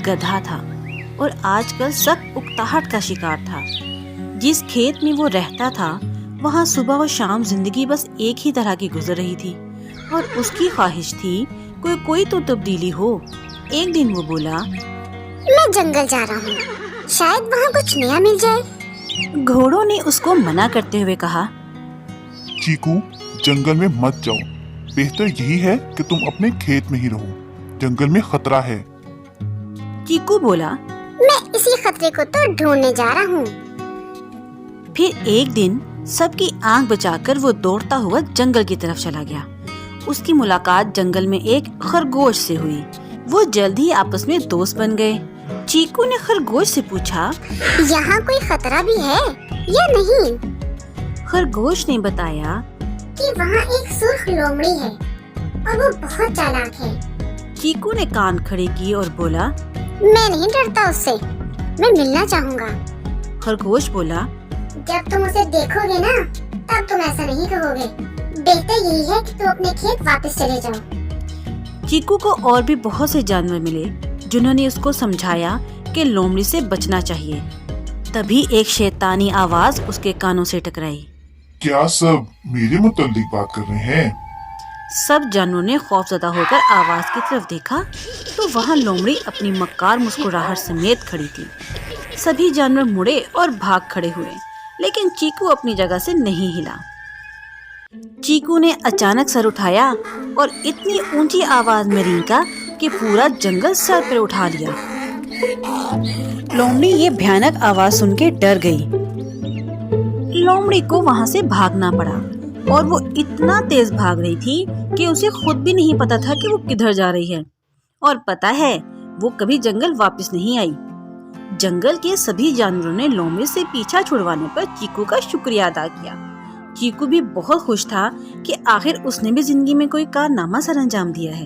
गधा था और आजकल सख्त उकताहट का शिकार था। जिस खेत में वो रहता था वहाँ सुबह और शाम जिंदगी बस एक ही तरह की गुजर रही थी और उसकी ख्वाहिश थी कोई तो तब्दीली हो। एक दिन वो बोला, मैं जंगल जा रहा हूँ, शायद वहाँ कुछ नया मिल जाए। घोड़ों ने उसको मना करते हुए कहा, चीकू, जंगल में मत जाओ। बेहतर यही है कि तुम अपने खेत में ही रहो। जंगल में खतरा है। चीकू बोला, मैं इसी खतरे को तो ढूंढने जा रहा हूँ। फिर एक दिन सबकी आंख बचाकर वो दौड़ता हुआ जंगल की तरफ चला गया। उसकी मुलाकात जंगल में एक खरगोश से हुई। वो जल्द ही आपस में दोस्त बन गए। चीकू ने खरगोश से पूछा, यहाँ कोई खतरा भी है या नहीं? खरगोश ने बताया कि वहाँ एक सुर्ख लोमड़ी है और वो बहुत चालाक है। चीकू ने कान खड़े किए और बोला, मैं नहीं डरता उससे, मैं मिलना चाहूँगा। खरगोश बोला, जब तुम उसे देखोगे ना तब तुम ऐसा नहीं कहोगे। बेहतर यही है कि तुम अपने खेत वापस चले जाओ। चीकू को और भी बहुत से जानवर मिले जिन्होंने उसको समझाया कि लोमड़ी से बचना चाहिए। तभी एक शैतानी आवाज उसके कानों से टकराई। क्या सब मेरे मुतल्लिक बात कर रहे हैं? सब जानवरों ने खौफजदा होकर आवाज की तरफ देखा तो वहाँ लोमड़ी अपनी मक्कार मुस्कुराहट समेत खड़ी थी। सभी जानवर मुड़े और भाग खड़े हुए, लेकिन चीकू अपनी जगह से नहीं हिला। चीकू ने अचानक सर उठाया और इतनी ऊंची आवाज में रींका कि पूरा जंगल सर पर उठा लिया। लोमड़ी ये भयानक आवाज सुन के डर गई। लोमड़ी को वहाँ से भागना पड़ा और वो इतना तेज भाग रही थी कि उसे खुद भी नहीं पता था कि वो किधर जा रही है। और पता है, वो कभी जंगल वापस नहीं आई। जंगल के सभी जानवरों ने लोमड़ी से पीछा छुड़वाने पर चीकू का शुक्रिया अदा किया। चीकू भी बहुत खुश था कि आखिर उसने भी जिंदगी में कोई कारनामा सर अंजाम दिया है।